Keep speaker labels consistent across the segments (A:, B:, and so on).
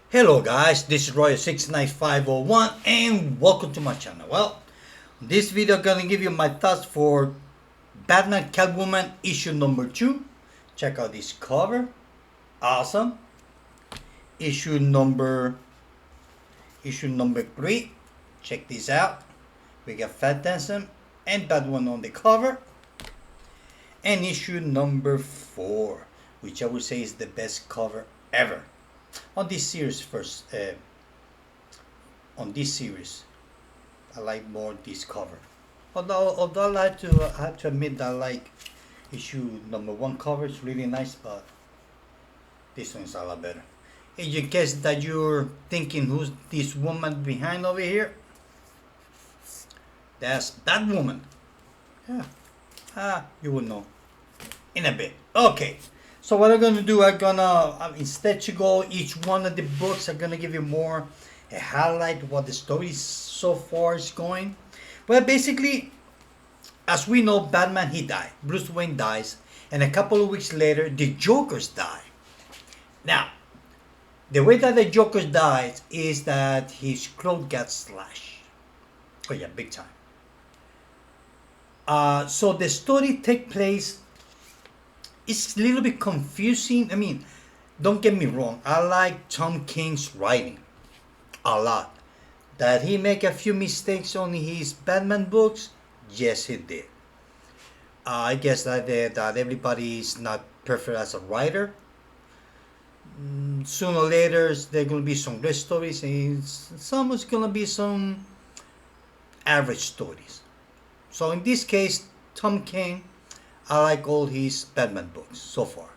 A: Hello guys, this is Roy69501 and welcome to my channel. Well, this video I'm gonna give you my thoughts for Batman Catwoman issue number 2. Check out this cover. Awesome. Issue number issue number 3. Check this out. We got Phantasm and Batwoman on the cover. And issue number 4, which I would say is the best cover ever. On this series on this series I like more this cover, although I have to admit that I like issue number 1 cover. It's really nice, but this one's a lot better. In case that you're thinking who's this woman behind over here, that's Batwoman. Yeah, you will know in a bit. Okay, so what I'm gonna do, I'm gonna instead to go each one of the books, I'm gonna give you more a highlight what the story so far is going. Well, basically, as we know, Batman, he died. Bruce Wayne dies, and a couple of weeks later, the Joker's die. Now, the way that the Joker dies is that his clothes got slashed. Oh yeah, big time. So the story take place. It's a little bit confusing. I mean, don't get me wrong. I like Tom King's writing a lot. That he make a few mistakes on his Batman books? Yes, he did. I guess that everybody is not perfect as a writer. Sooner or later, there are going to be some great stories, and some is going to be some average stories. So in this case, Tom King, I like all his Batman books so far.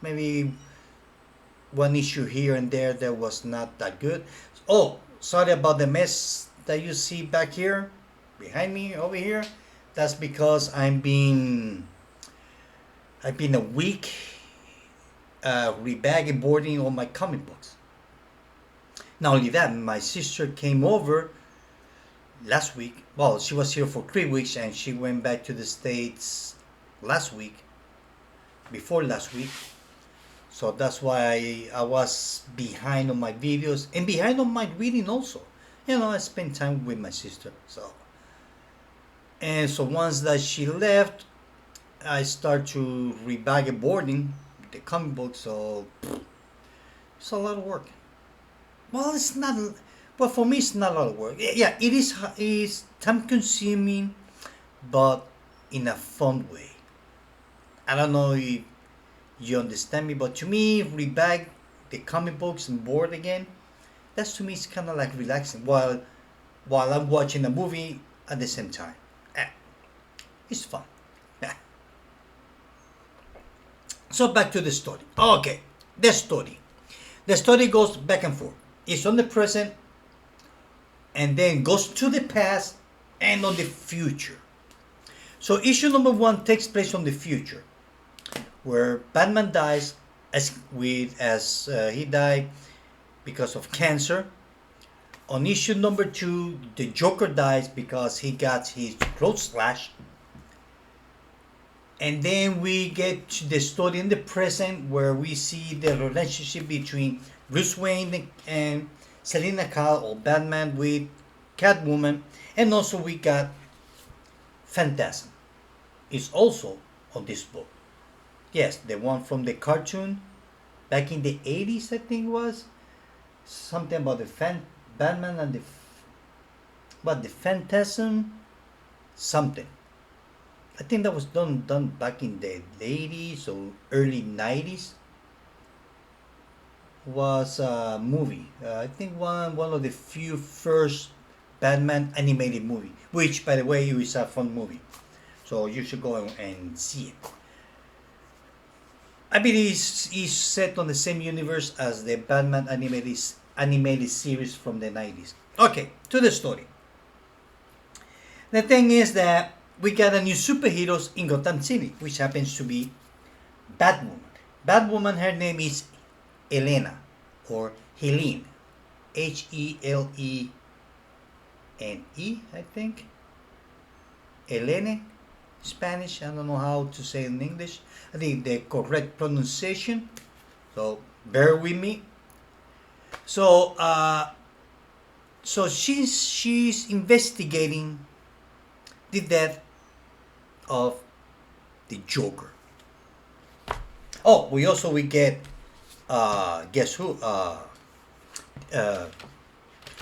A: Maybe one issue here and there that was not that good. Oh, sorry about the mess that you see back here, behind me, over here. That's because I've been a week rebagging boarding all my comic books. Not only that, my sister came over last week. Well, she was here for 3 weeks and she went back to the States last week, before last week. So that's why I was behind on my videos and behind on my reading also. I spent time with my sister. So once that she left, I start to rebag and boarding the comic book. So it's a lot of work. Well, it's not. Well, for me, it's not a lot of work. Yeah, it is. It's time consuming, but in a fun way. I don't know if you understand me, but to me, rebag the comic books and board again, that's to me it's kind of like relaxing while I'm watching a movie at the same time. Eh, it's fun. Yeah. So back to the story. Okay, the story. The story goes back and forth. It's on the present, and then goes to the past and on the future. So issue number 1 takes place on the future, where Batman dies as he died because of cancer. On issue number 2, the Joker dies because he got his throat slashed. And then we get to the story in the present, where we see the relationship between Bruce Wayne and Selina Kyle, or Batman, with Catwoman. And also we got Phantasm is also on this book. Yes, the one from the cartoon back in the 80s, I think was something about the Batman and the Phantasm something. I think that was done back in the 80s or early 90s. Was a movie. I think one of the few first Batman animated movie, which by the way is a fun movie. So you should go and see it. I believe it's set on the same universe as the Batman animated series from the 90s. Okay, to the story. The thing is that we got a new superheroes in Gotham City, which happens to be Batwoman. Batwoman, her name is Elena, or Helene. Helene, I think. Elene, Spanish. I don't know how to say it in English. I think the correct pronunciation. So bear with me. So she's investigating the death of the Joker. Oh, we get guess who? Uh,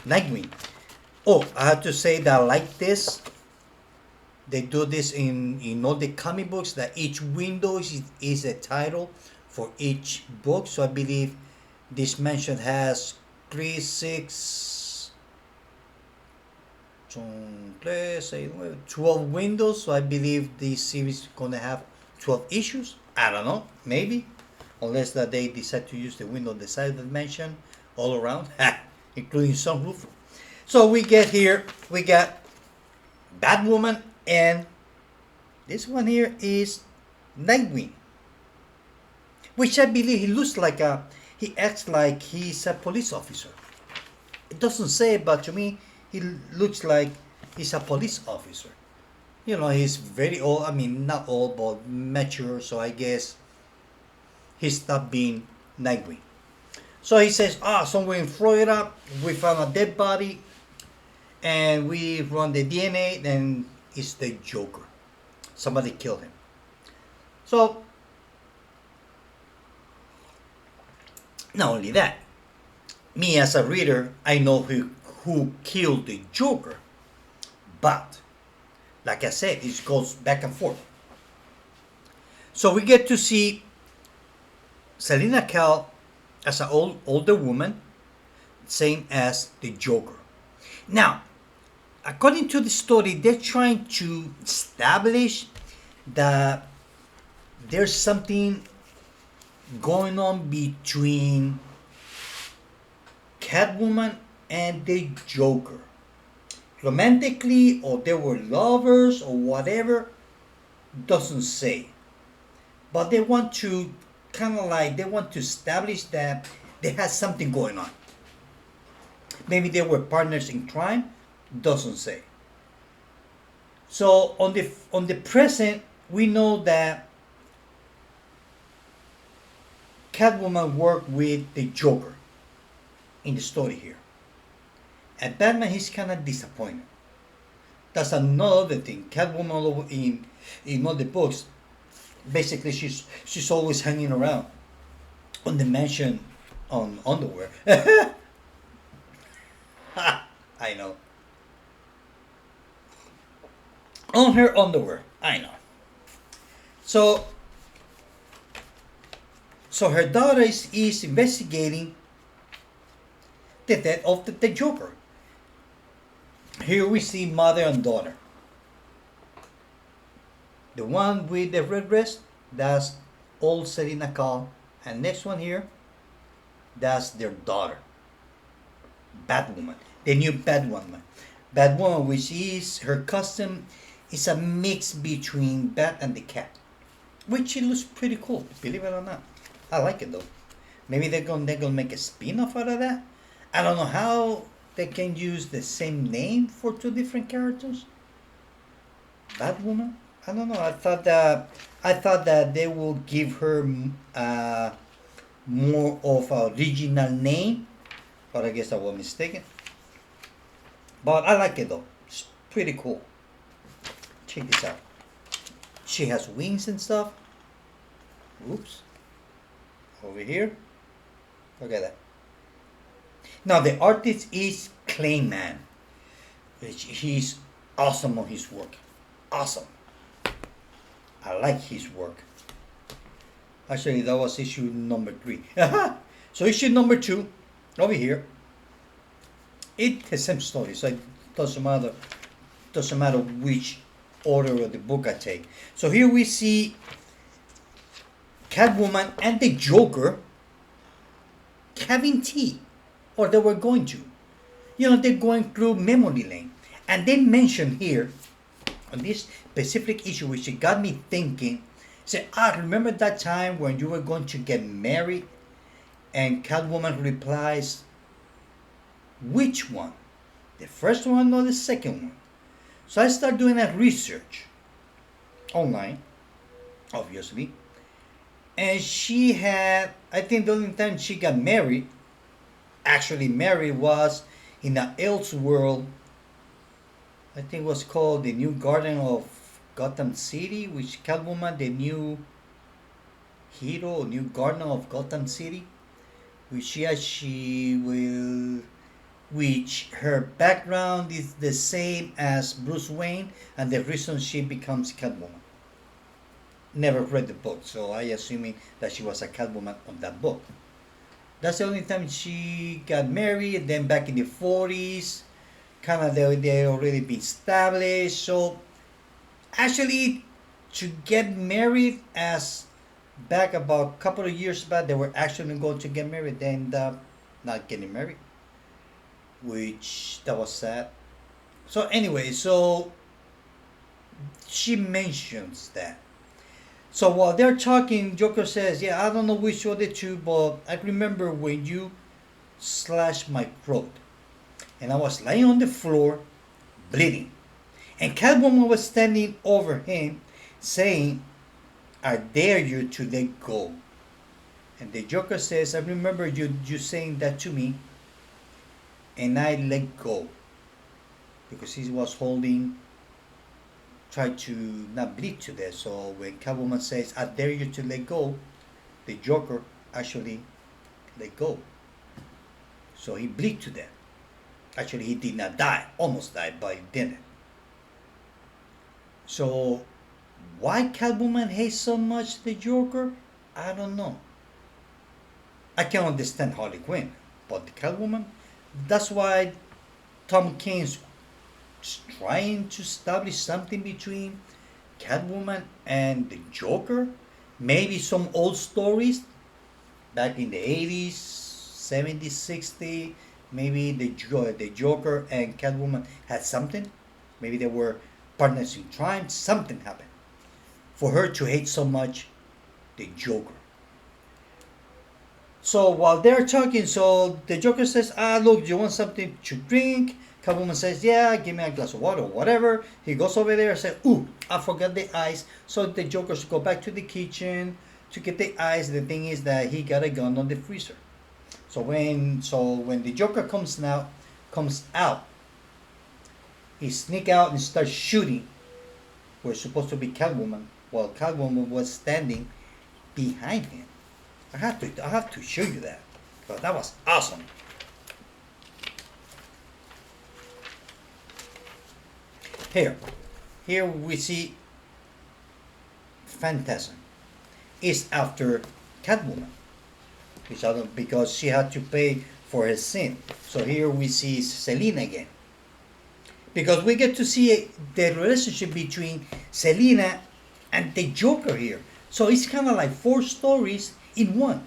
A: Nightwing. Oh, I have to say that I like this. They do this in all the comic books that each window is a title for each book. So I believe this mansion has 3, 6, 12 windows. So I believe this series is gonna have 12 issues. I don't know, maybe, unless that they decide to use the window on the side of the mansion all around, including sunroof. So we got Batwoman, and this one here is Nightwing, which I believe he acts like he's a police officer. It doesn't say, but to me, he looks like he's a police officer. You know, he's very old. I mean, not old, but mature. So I guess he stopped being Nightwing. So he says, somewhere in Florida, we found a dead body, and we run the DNA, and it's the Joker. Somebody killed him. So, not only that, me as a reader, I know who killed the Joker. But, like I said, it goes back and forth. So we get to see Selina Kyle as an older woman, same as the Joker. Now, according to the story, they're trying to establish that there's something going on between Catwoman and the Joker. Romantically, or they were lovers, or whatever, doesn't say. But they want to they want to establish that they had something going on. Maybe they were partners in crime, doesn't say. So on the present, we know that Catwoman worked with the Joker in the story here. And Batman, he's kind of disappointed. That's another thing. Catwoman in all the books, basically she's always hanging around on the mansion on underwear. I know. On her underwear. I know. So her daughter is investigating the death of the Joker. Here we see mother and daughter. The one with the red dress, that's old Selina Kyle. And next one here, that's their daughter, Batwoman, the new Batwoman. Batwoman, which is her costume, is a mix between Bat and the Cat, which it looks pretty cool, believe it or not. I like it though. Maybe they're gonna make a spin-off out of that. I don't know how they can use the same name for two different characters. Batwoman. I don't know. I thought that they will give her more of an original name, but I guess I was mistaken. But I like it though. It's pretty cool. Check this out. She has wings and stuff. Oops. Over here. Look at that. Now the artist is Clayman. He's awesome on his work. Awesome. I like his work. Actually, that was issue number 3. So issue number 2, over here, it has same story, so it doesn't matter which order of the book I take. So here we see Catwoman and the Joker having tea, or they were going to. You know, they're going through memory lane, and they mention here on this specific issue, which it got me thinking. Say, remember that time when you were going to get married? And Catwoman replies, which one? The first one or the second one? So I start doing a research online, obviously. And she had, I think the only time she got married actually married was in the else world. I think it was called the New Garden of Gotham City, which Catwoman, the new hero, new gardener of Gotham City, which she will, which her background is the same as Bruce Wayne, and the reason she becomes Catwoman. Never read the book, so I assuming that she was a Catwoman on that book. That's the only time she got married. Then back in the 40s, kind of they already been established. So actually, to get married as back about a couple of years back, they were actually going to get married. They end up not getting married, which that was sad. So anyway, so she mentions that. So while they're talking, Joker says, "Yeah, I don't know which of the two, but I remember when you slashed my throat, and I was lying on the floor, bleeding, and Catwoman was standing over him, saying, 'I dare you to let go.'" And the Joker says, "I remember you saying that to me, and I let go because he was holding, tried to not bleed to death." So when Catwoman says, "I dare you to let go," the Joker actually let go. So he bleed to death. Actually, he did not die, almost died, but he didn't. So why Catwoman hates so much the Joker? I don't know. I can understand Harley Quinn, but the Catwoman, that's why Tom King's trying to establish something between Catwoman and the Joker. Maybe some old stories back in the 80s, 70s, 60s. Maybe the Joker and Catwoman had something. Maybe they were partners in crime. Something happened for her to hate so much the Joker. So while they're talking, so the Joker says, "Ah, look, do you want something to drink?" Catwoman says, "Yeah, give me a glass of water or whatever." He goes over there and says, "Ooh, I forgot the ice." So the Joker's go back to the kitchen to get the ice. The thing is that he got a gun on the freezer. So when the Joker comes out, he sneak out and starts shooting. We're supposed to be Catwoman, while Catwoman was standing behind him. I have to show you that because that was awesome. Here, here we see Phantasm is after Catwoman, which I don't, because she had to pay for her sin. So here we see Selina again, because we get to see the relationship between Selina and the Joker here. So it's kind of like four stories in one.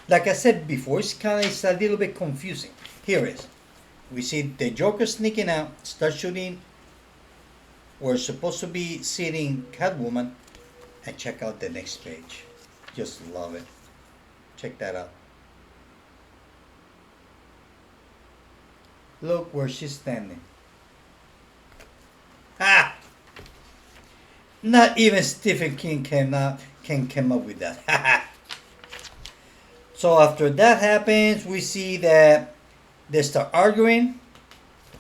A: Like I said before, it's a little bit confusing. Here is, we see the Joker sneaking out, start shooting. We're supposed to be seeing Catwoman, and check out the next page. Just love it. Check that out. Look where she's standing. Ah! Not even Stephen King can come up with that. So after that happens, we see that they start arguing,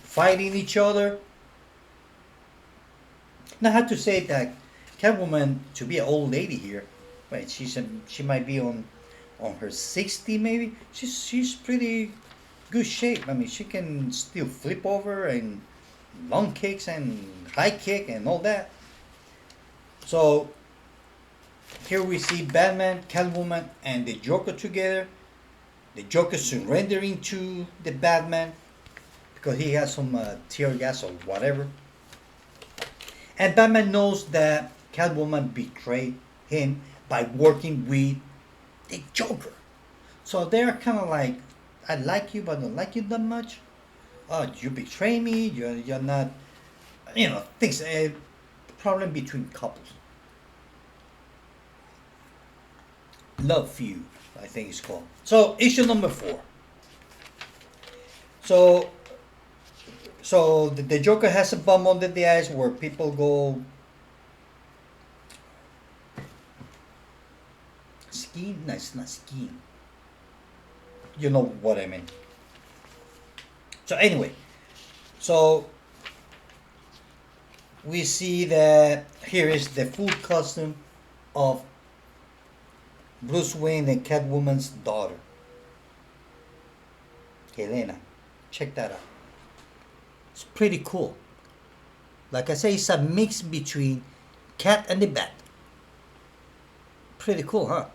A: fighting each other. Now I have to say that Catwoman, to be an old lady here, right? She might be on her 60 maybe. She's pretty good shape. I mean, she can still flip over and long kicks and high kick and all that. So here we see Batman, Catwoman, and the Joker together. The Joker surrendering to the Batman because he has some tear gas or whatever. And Batman knows that Catwoman betrayed him by working with the Joker. So they're kind of like, "I like you, but I don't like you that much. Oh, you betray me. You're not, things. A problem between couples. Love feud, I think it's called. So issue number 4. So the Joker has a bump under the eyes where people go skiing. No, it's not skiing. you know what I mean. So anyway, so we see that here is the full costume of Bruce Wayne and Catwoman's daughter, Helena. Check that out. It's pretty cool. Like I say, it's a mix between Cat and the Bat. Pretty cool, huh?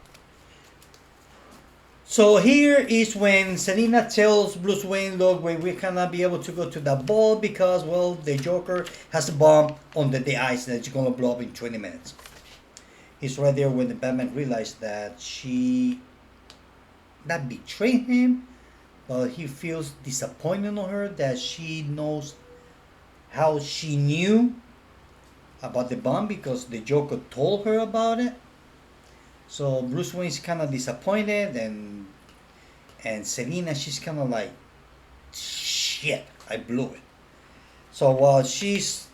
A: So here is when Selina tells Bruce Wayne, look, we cannot be able to go to that ball because, well, the Joker has a bomb under the ice that's going to blow up in 20 minutes. He's right there when the Batman realized that she not betrayed him, but he feels disappointed on her that she knows how she knew about the bomb because the Joker told her about it. So Bruce Wayne's kind of disappointed, and Selina, she's kind of like, shit, I blew it. So while she's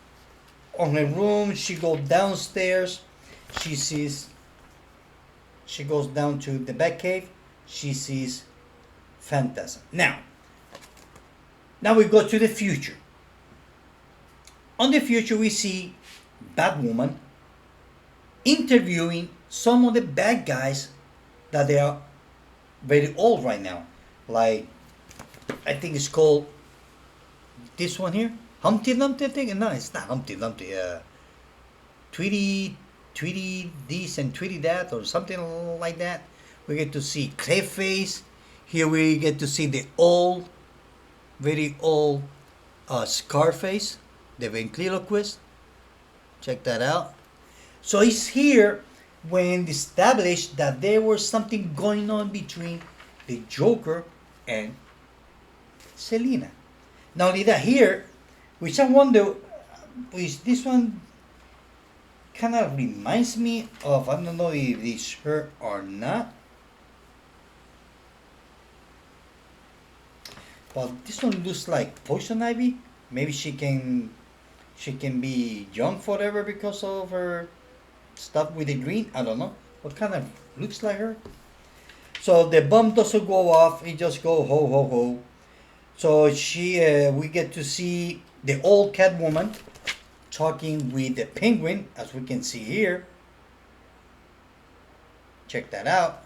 A: on her room, she goes downstairs. She goes down to the Batcave. She sees Phantasm. Now we go to the future. On the future, we see Batwoman interviewing some of the bad guys that they are very old right now. Like, I think it's called this one here, Humpty Dumpty. I think no, it's not Humpty Dumpty. Tweety this and Tweety that, or something like that. We get to see Clayface. Here we get to see the old, very old Scarface, the ventriloquist. Check that out. So it's here when established that there was something going on between the Joker and Selina. Not only that, here, which I wonder, which this one kind of reminds me of, I don't know if it's her or not, but this one looks like Poison Ivy. Maybe she can be young forever because of her stuff with the green. I don't know what kind of looks like her. So the bomb doesn't go off; it just go ho ho ho. So we get to see the old Catwoman talking with the Penguin, as we can see here. Check that out.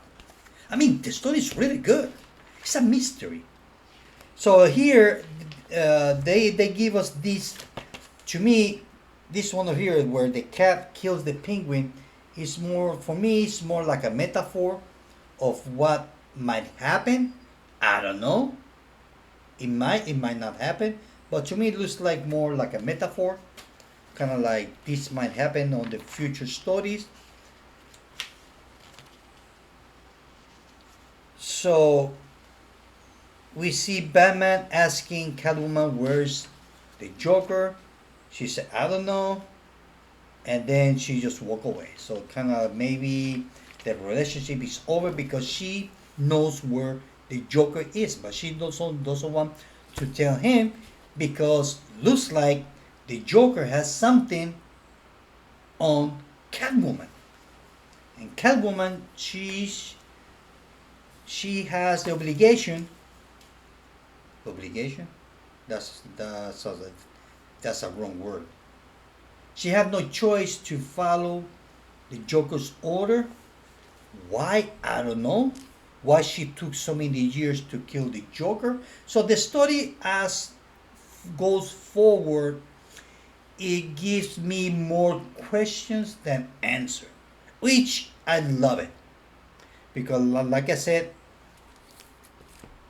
A: I mean, the story is really good. It's a mystery. So here, they give us this. To me, this one over here, where the cat kills the penguin, is more, for me, it's more like a metaphor of what might happen. I don't know. It might not happen. But to me, it looks like more like a metaphor. Kind of like this might happen on the future stories. So we see Batman asking Catwoman, where's the Joker? She said, I don't know. And then she just walk away. So kind of maybe the relationship is over because she knows where the Joker is. But she doesn't want to tell him because looks like the Joker has something on Catwoman. And Catwoman, she has the obligation. Obligation? That's a wrong word. She had no choice to follow the Joker's order. Why? I don't know. Why she took so many years to kill the Joker. So the story as goes forward, it gives me more questions than answers, which I love it. Because like I said,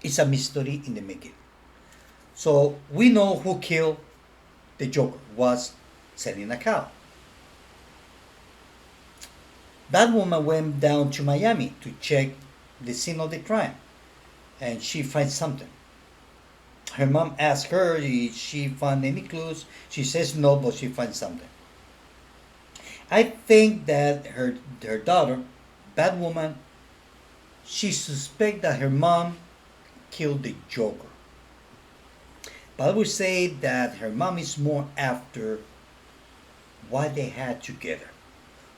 A: it's a mystery in the making. So we know who killed the Joker was Selina Kyle. Batwoman went down to Miami to check the scene of the crime, and she finds something. Her mom asked her if she found any clues. She says no, but she finds something. I think that her daughter, Batwoman, she suspects that her mom killed the Joker. But I would say that her mom is more after what they had together,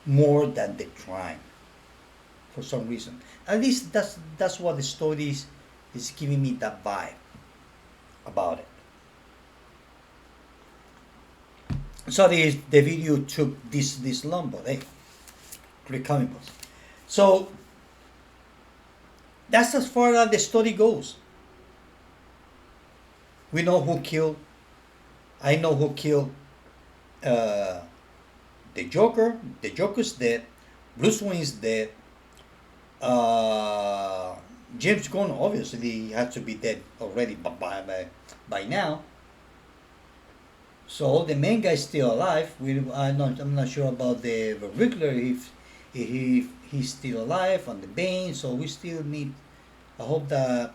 A: more than the crime, for some reason. At least that's what the story It's giving me that vibe about it. Sorry, the video took this long, but hey, great comic books. So that's as far as the story goes. We know who killed. I know who killed uh, the Joker. The Joker's dead. Bruce Wayne's dead. Uh, James Gunn obviously had to be dead already by now. So the main guy's still alive. I'm not sure about the Riddler if he's still alive on the Bane. So we still need. I hope that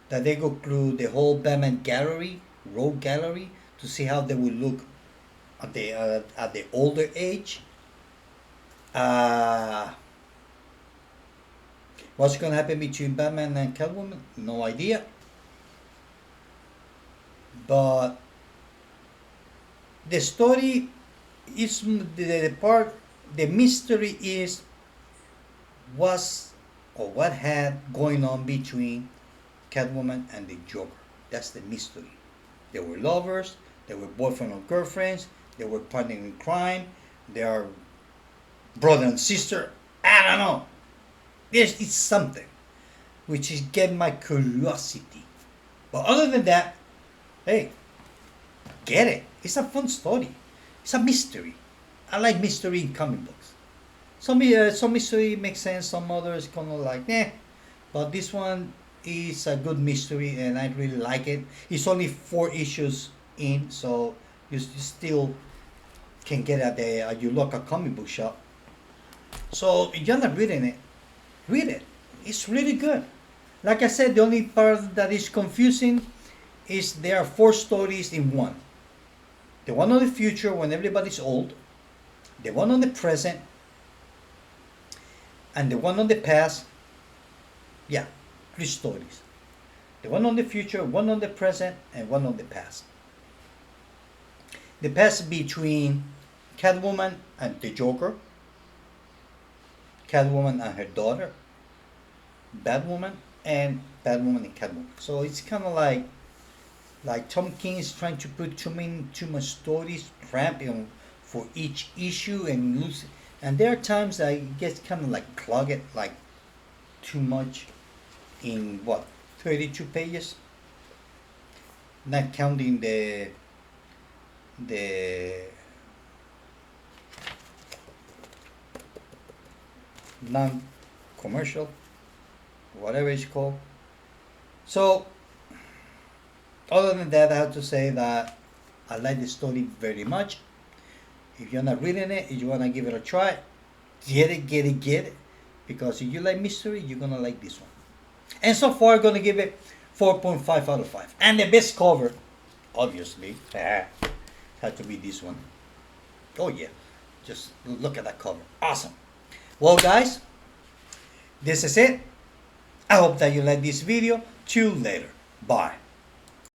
A: they go through the whole Batman gallery, rogue gallery, to see how they will look at the older age. Uh, what's gonna happen between Batman and Catwoman? No idea. But the story is the part. The mystery is was or what had going on between Catwoman and the Joker. That's the mystery. They were lovers. They were boyfriend or girlfriends. They were partnering in crime. They are brother and sister. I don't know. It's something which is getting my curiosity. But other than that, hey, get it. It's a fun story. It's a mystery. I like mystery in comic books. Some mystery makes sense. Some others kind of like, eh. But this one is a good mystery, and I really like it. It's only 4 issues in, so you still can get at your local comic book shop. So if you're not reading it, read it. It's really good. Like I said, the only part that is confusing is there are 4 stories in one. The one on the future when everybody's old, the one on the present, and the one on the past. Yeah, 3 stories. The one on the future, one on the present, and one on the past. The past between Catwoman and the Joker, Catwoman and her daughter, Batwoman, and Batwoman and Catwoman. So it's kind of like Tom King is trying to put too much stories cramped for each issue and lose. And there are times that it gets kind of like clogged, like too much in 32 pages, not counting the non-commercial, whatever it's called. So other than that, I have to say that I like the story very much. If you're not reading it, if you want to give it a try, get it. Because if you like mystery, you're going to like this one. And so far, I'm going to give it 4.5 out of 5. And the best cover, obviously, had to be this one. Oh, yeah. Just look at that cover. Awesome. Well, guys, this is it. I hope that you like this video. Till later. Bye.